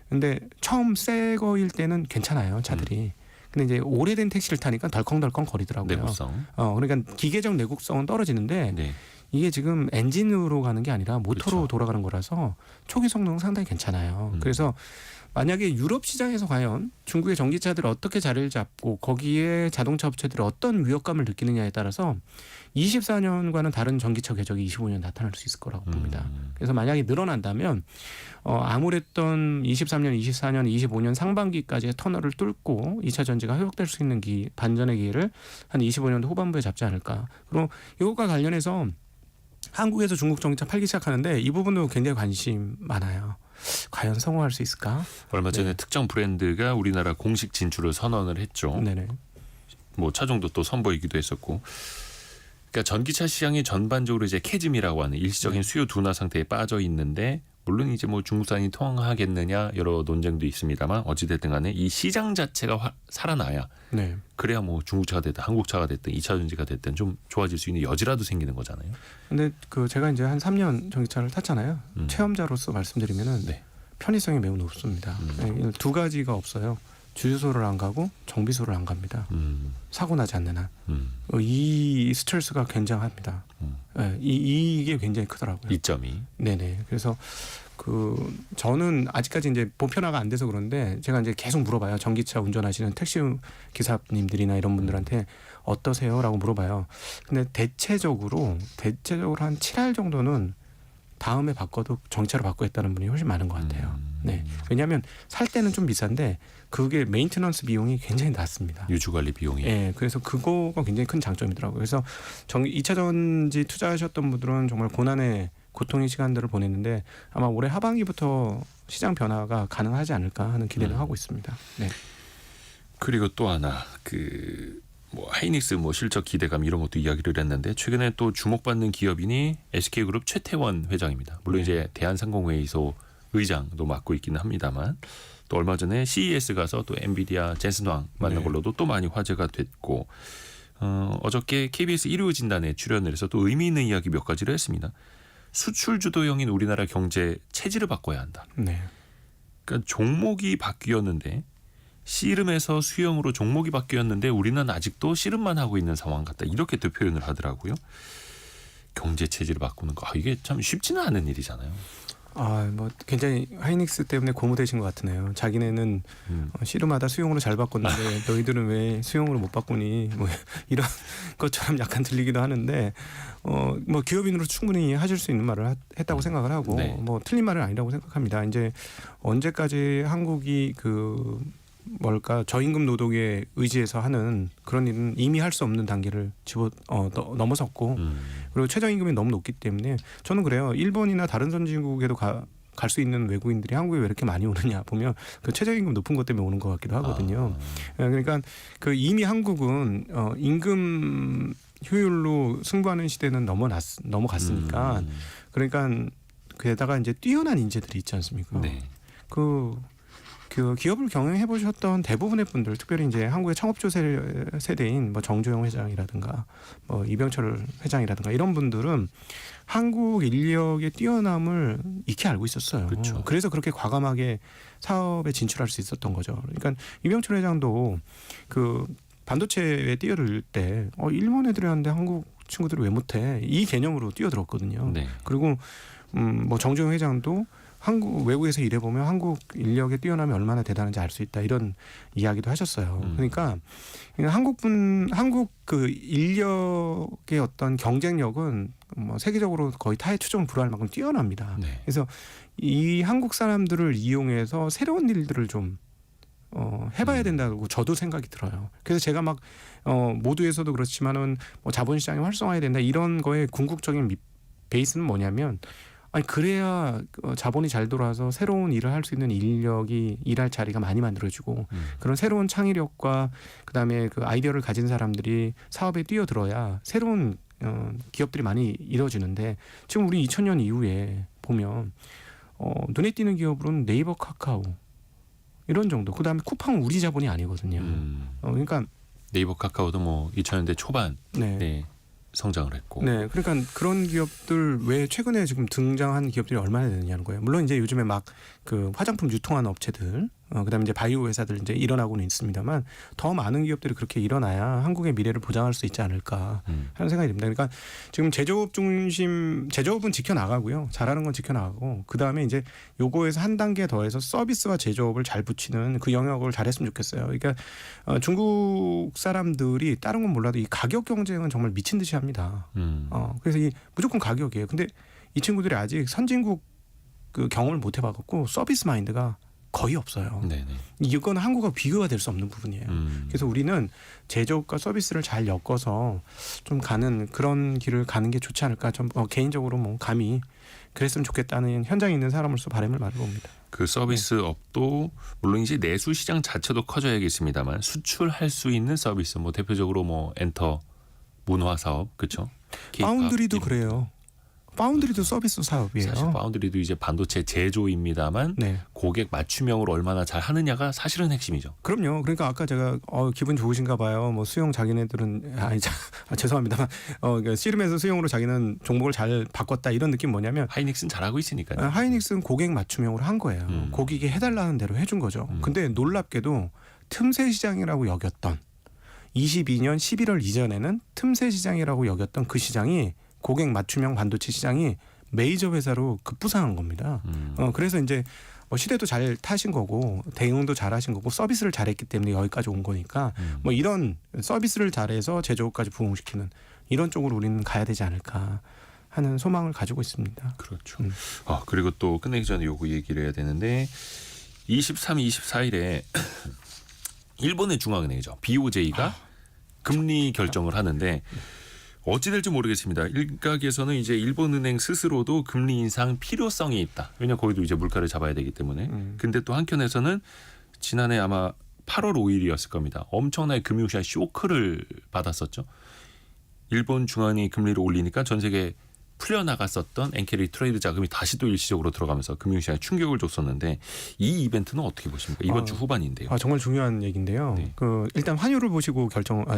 B: 근데 처음 새 거일 때는 괜찮아요 차들이. 근데 이제 오래된 택시를 타니까 덜컹덜컹 거리더라고요.
A: 내구성.
B: 그러니까 기계적 내구성은 떨어지는데
A: 네.
B: 이게 지금 엔진으로 가는 게 아니라 모터로
A: 그렇죠.
B: 돌아가는 거라서 초기 성능은 상당히 괜찮아요. 그래서 만약에 유럽 시장에서 과연 중국의 전기차들이 어떻게 자리를 잡고 거기에 자동차 업체들이 어떤 위협감을 느끼느냐에 따라서 24년과는 다른 전기차 궤적이 25년 나타날 수 있을 거라고 봅니다. 그래서 만약에 늘어난다면 아무랬던 23년, 24년, 25년 상반기까지의 터널을 뚫고 2차 전지가 회복될 수 있는 반전의 기회를 한 25년도 후반부에 잡지 않을까. 그리고 이것과 관련해서 한국에서 중국 전기차 팔기 시작하는데 이 부분도 굉장히 관심 많아요. 과연 성공할 수 있을까?
A: 얼마 전에
B: 네.
A: 특정 브랜드가 우리나라 공식 진출을 선언을 했죠.
B: 네네.
A: 뭐 차종도 또 선보이기도 했었고. 그러니까 전기차 시장이 전반적으로 이제 캐즘이라고 하는 일시적인 수요 둔화 상태에 빠져 있는데 물론 이제 뭐 중국산이 통하겠느냐 여러 논쟁도 있습니다만 어찌됐든 간에 이 시장 자체가 살아나야
B: 네.
A: 그래야 뭐 중국차가 됐든 한국차가 됐든 2차 전지가 됐든 좀 좋아질 수 있는 여지라도 생기는 거잖아요.
B: 근데 그 제가 이제 한 3년 전기차를 탔잖아요. 체험자로서 말씀드리면은
A: 네.
B: 편의성이 매우 높습니다. 네, 두 가지가 없어요. 주유소를 안 가고 정비소를 안 갑니다. 사고 나지 않는 한. 이 스트레스가 굉장합니다. 네, 이게 굉장히 크더라고요.
A: 이점이.
B: 네네. 그래서 저는 아직까지 이제 보편화가 안 돼서 그런데 제가 이제 계속 물어봐요. 전기차 운전하시는 택시 기사님들이나 이런 분들한테 어떠세요라고 물어봐요. 근데 대체적으로 한 7할 정도는 다음에 바꿔도 전기차로 바꾸겠다는 분이 훨씬 많은 것 같아요. 네. 왜냐하면 살 때는 좀 비싼데 그게 메인테넌스 비용이 굉장히 낮습니다.
A: 유주 관리 비용이.
B: 네, 그래서 그거가 굉장히 큰 장점이더라고요. 그래서 2차 전지 투자하셨던 분들은 정말 고통의 시간들을 보냈는데 아마 올해 하반기부터 시장 변화가 가능하지 않을까 하는 기대를 하고 있습니다. 네.
A: 그리고 또 하나 뭐 하이닉스 뭐 실적 기대감 이런 것도 이야기를 했는데 최근에 또 주목받는 기업인이 SK그룹 최태원 회장입니다. 물론 이제 대한상공회의소 의장도 맡고 있기는 합니다만 또 얼마 전에 CES 가서 또 엔비디아 젠슨 황 만난 걸로도 또 많이 화제가 됐고 어저께 KBS 일요 진단에 출연을 해서 또 의미 있는 이야기 몇 가지를 했습니다. 수출 주도형인 우리나라 경제 체질을 바꿔야 한다.
B: 네.
A: 그러니까 종목이 바뀌었는데 씨름에서 수형으로 종목이 바뀌었는데 우리는 아직도 씨름만 하고 있는 상황 같다. 이렇게 또 표현을 하더라고요. 경제 체질을 바꾸는 거 이게 참 쉽지는 않은 일이잖아요.
B: 뭐 굉장히 하이닉스 때문에 고무되신 것 같으네요. 자기네는 씨름하다 수용으로 잘 바꿨는데 너희들은 왜 수용으로 못 바꾸니? 뭐 이런 것처럼 약간 들리기도 하는데 뭐 기업인으로 충분히 하실 수 있는 말을 했다고 생각을 하고
A: 네.
B: 뭐 틀린 말은 아니라고 생각합니다. 이제 언제까지 한국이 뭘까 저임금 노동에 의지해서 하는 그런 일은 이미 할 수 없는 단계를 넘어섰고 그리고 최저임금이 너무 높기 때문에 저는 그래요. 일본이나 다른 선진국에도 갈 수 있는 외국인들이 한국에 왜 이렇게 많이 오느냐 보면 그 최저임금 높은 것 때문에 오는 것 같기도 하거든요. 그러니까 그 이미 한국은 임금 효율로 승부하는 시대는 넘어갔으니까 그러니까 게다가 이제 뛰어난 인재들이 있지 않습니까?
A: 네.
B: 그 기업을 경영해 보셨던 대부분의 분들, 특별히 이제 한국의 창업주 세대인 뭐 정주영 회장이라든가 뭐 이병철 회장이라든가 이런 분들은 한국 인력의 뛰어남을 익히 알고 있었어요.
A: 그렇죠.
B: 그래서 그렇게 과감하게 사업에 진출할 수 있었던 거죠. 그러니까 이병철 회장도 그 반도체에 뛰어들 때 일본 애들이 하는데 한국 친구들이 왜 못해? 이 개념으로 뛰어들었거든요.
A: 네.
B: 그리고 뭐 정주영 회장도 외국에서 일해보면 한국 인력의 뛰어남이 얼마나 대단한지 알 수 있다 이런 이야기도 하셨어요. 그러니까 한국 그 인력의 어떤 경쟁력은 뭐 세계적으로 거의 타의 추종을 불허할 만큼 뛰어납니다.
A: 네.
B: 그래서 이 한국 사람들을 이용해서 새로운 일들을 좀 해봐야 된다고 저도 생각이 들어요. 그래서 제가 막 모두에서도 그렇지만은 뭐 자본시장이 활성화해야 된다 이런 거에 궁극적인 베이스는 뭐냐면 아니 그래야 자본이 잘 돌아서 새로운 일을 할 수 있는 인력이 일할 자리가 많이 만들어지고 그런 새로운 창의력과 그다음에 그 아이디어를 가진 사람들이 사업에 뛰어들어야 새로운 기업들이 많이 이루어지는데 지금 우리 2000년 이후에 보면 눈에 띄는 기업으로는 네이버, 카카오 이런 정도. 그다음에 쿠팡은 우리 자본이 아니거든요. 그러니까
A: 네이버, 카카오도 뭐 2000년대 초반
B: 네.
A: 네. 성장을 했고.
B: 네, 그러니까 그런 기업들 왜 최근에 지금 등장한 기업들이 얼마나 되느냐는 거예요. 물론 이제 요즘에 막 그 화장품 유통하는 업체들, 그다음에 이제 바이오 회사들 이제 일어나고는 있습니다만 더 많은 기업들이 그렇게 일어나야 한국의 미래를 보장할 수 있지 않을까 하는 생각이 듭니다. 그러니까 지금 제조업은 지켜나가고요, 잘하는 건 지켜나가고 그 다음에 이제 요거에서 한 단계 더해서 서비스와 제조업을 잘 붙이는 그 영역을 잘했으면 좋겠어요. 그러니까 중국 사람들이 다른 건 몰라도 이 가격 경쟁은 정말 미친 듯이 합니다. 그래서 이 무조건 가격이에요. 근데 이 친구들이 아직 선진국 그 경험을 못 해봐갖고 서비스 마인드가 거의 없어요.
A: 네네.
B: 이건 한국과 비교가 될 수 없는 부분이에요. 그래서 우리는 제조업과 서비스를 잘 엮어서 좀 가는 그런 길을 가는 게 좋지 않을까. 좀 개인적으로 뭐 감히 그랬으면 좋겠다는 현장에 있는 사람으로서 바람을 말해봅니다.
A: 그 서비스 업도 물론 이제 내수 시장 자체도 커져야겠습니다만 수출할 수 있는 서비스 뭐 대표적으로 뭐 엔터 문화 사업 그렇죠.
B: 파운드리도 그래요. 파운드리도 서비스 사업이에요.
A: 사실 파운드리도 이제 반도체 제조입니다만
B: 네.
A: 고객 맞춤형으로 얼마나 잘 하느냐가 사실은 핵심이죠.
B: 그럼요. 그러니까 아까 제가 기분 좋으신가 봐요. 뭐 수영 자기네들은 죄송합니다만 씨름에서 수영으로 자기는 종목을 잘 바꿨다 이런 느낌 뭐냐면
A: 하이닉스는 잘하고 있으니까요.
B: 하이닉스는 고객 맞춤형으로 한 거예요. 고객이 해달라는 대로 해준 거죠. 근데 놀랍게도 틈새 시장이라고 여겼던 22년 11월 이전에는 틈새 시장이라고 여겼던 그 시장이 고객 맞춤형 반도체 시장이 메이저 회사로 급부상한 겁니다. 그래서 이제 시대도 잘 타신 거고 대응도 잘 하신 거고 서비스를 잘했기 때문에 여기까지 온 거니까 뭐 이런 서비스를 잘해서 제조업까지 부흥시키는 이런 쪽으로 우리는 가야 되지 않을까 하는 소망을 가지고 있습니다.
A: 그렇죠. 그리고 또 끝내기 전에 요거 얘기를 해야 되는데 23, 24일에 일본의 중앙은행이죠. BOJ가 금리 결정을 하는데 어찌 될지 모르겠습니다. 일각에서는 이제 일본은행 스스로도 금리 인상 필요성이 있다. 왜냐 거기도 이제 물가를 잡아야 되기 때문에. 근데 또 한켠에서는 지난해 아마 8월 5일이었을 겁니다. 엄청나게 금융시장 쇼크를 받았었죠. 일본 중앙이 금리를 올리니까 전 세계 풀려나갔었던 엔캐리 트레이드 자금이 다시 또 일시적으로 들어가면서 금융시장에 충격을 줬었는데 이 이벤트는 어떻게 보십니까? 이번 주 후반인데요.
B: 정말 중요한 얘기인데요.
A: 네.
B: 일단 환율을 보시고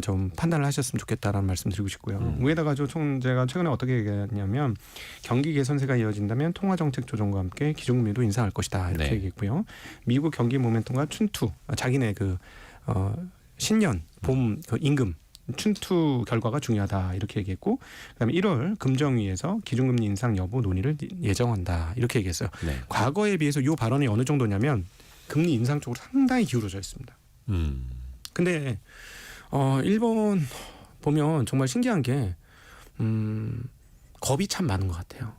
B: 좀 판단을 하셨으면 좋겠다라는 말씀 드리고 싶고요. 위에다가 제가 최근에 어떻게 얘기했냐면 경기 개선세가 이어진다면 통화정책 조정과 함께 기준금리도 인상할 것이다 이렇게
A: 네. 얘기했고요.
B: 미국 경기 모멘텀과 춘투 자기네 신년 봄 임금 춘투 결과가 중요하다 이렇게 얘기했고 그다음에 1월 금정위에서 기준금리 인상 여부 논의를 예정한다 이렇게 얘기했어요.
A: 네.
B: 과거에 비해서 이 발언이 어느 정도냐면 금리 인상 쪽으로 상당히 기울어져 있습니다. 근데 일본 보면 정말 신기한 게 겁이 참 많은 것 같아요.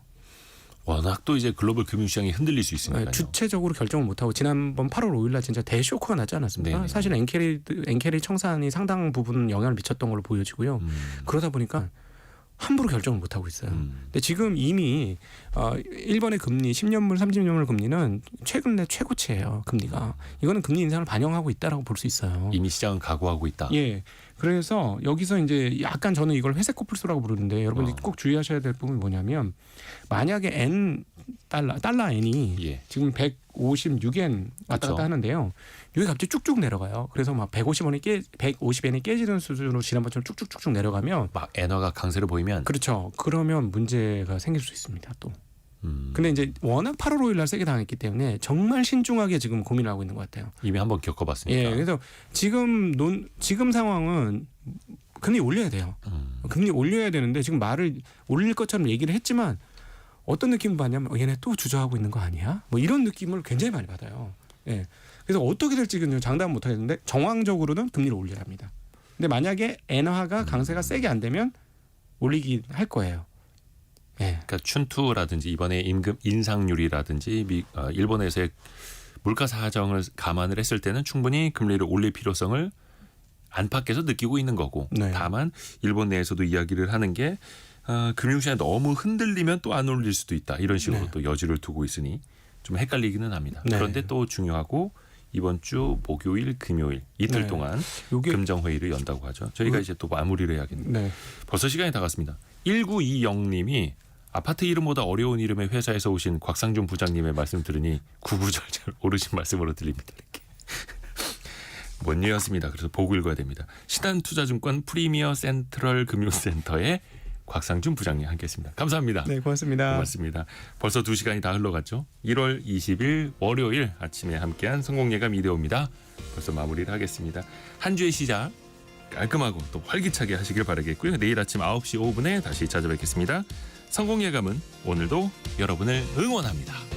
A: 워낙 또 이제 글로벌 금융시장이 흔들릴 수 있으니까요.
B: 주체적으로 결정을 못하고 지난번 8월 5일날 진짜 대쇼크가 났지 않았습니까?
A: 네네.
B: 사실 엔캐리 청산이 상당 부분 영향을 미쳤던 걸로 보여지고요. 그러다 보니까 함부로 결정을 못하고 있어요. 근데 지금 이미 일본의 금리 10년물 30년물 금리는 최근 내 최고치예요. 금리가. 이거는 금리 인상을 반영하고 있다라고 볼 수 있어요.
A: 이미 시장은 각오하고 있다.
B: 예. 그래서 여기서 이제 약간 저는 이걸 회색 코뿔소라고 부르는데 여러분들이 꼭 주의하셔야 될 부분이 뭐냐면 만약에 N 달러 N이
A: 예.
B: 지금 156엔 왔다
A: 그쵸.
B: 갔다 하는데요. 이게 갑자기 쭉쭉 내려가요. 그래서 막 150엔이 깨지는 수준으로 지난번처럼 쭉쭉쭉쭉 내려가면
A: 막 엔화가 강세를 보이면
B: 그렇죠. 그러면 문제가 생길 수 있습니다. 또.
A: 음,
B: 근데 이제 워낙 8월 5일 날 세게 당했기 때문에 정말 신중하게 지금 고민을 하고 있는 것 같아요.
A: 이미 한번 겪어봤으니까.
B: 예. 그래서 지금 상황은 금리 올려야 돼요. 금리 올려야 되는데 지금 말을 올릴 것처럼 얘기를 했지만 어떤 느낌을 받냐면 얘네 또 주저하고 있는 거 아니야? 뭐 이런 느낌을 굉장히 많이 받아요. 예. 그래서 어떻게 될지는 장담 못 하겠는데 정황적으로는 금리를 올려야 합니다. 근데 만약에 엔화가 강세가 세게 안 되면 올리긴 할 거예요. 예.
A: 그러니까 춘투라든지 이번에 임금 인상률이라든지 일본에서의 물가 사정을 감안을 했을 때는 충분히 금리를 올릴 필요성을 안팎에서 느끼고 있는 거고
B: 네.
A: 다만 일본 내에서도 이야기를 하는 게 금융시장이 너무 흔들리면 또 안 올릴 수도 있다 이런 식으로
B: 네.
A: 또 여지를 두고 있으니 좀 헷갈리기는 합니다.
B: 네.
A: 그런데 또 중요하고 이번 주 목요일, 금요일 이틀
B: 네.
A: 동안
B: 요게
A: 금정회의를 연다고 하죠. 저희가 이제 또 마무리를 해야겠네요.
B: 네.
A: 벌써 시간이 다 갔습니다. 1920님이 아파트 이름보다 어려운 이름의 회사에서 오신 곽상준 부장님의 말씀 들으니 구구절절 오르신 말씀으로 들립니다. 이렇게. 뭔 일이었습니다. 그래서 보고 읽어야 됩니다. 신한투자증권 프리미어 센트럴 금융센터의 곽상준 부장님 함께했습니다. 감사합니다.
B: 네, 고맙습니다.
A: 고맙습니다. 벌써 2시간이 다 흘러갔죠. 1월 20일 월요일 아침에 함께한 성공예감 이대호입니다. 벌써 마무리를 하겠습니다. 한 주의 시작 깔끔하고 또 활기차게 하시길 바라겠고요. 내일 아침 9시 5분에 다시 찾아뵙겠습니다. 성공예감은 오늘도 여러분을 응원합니다.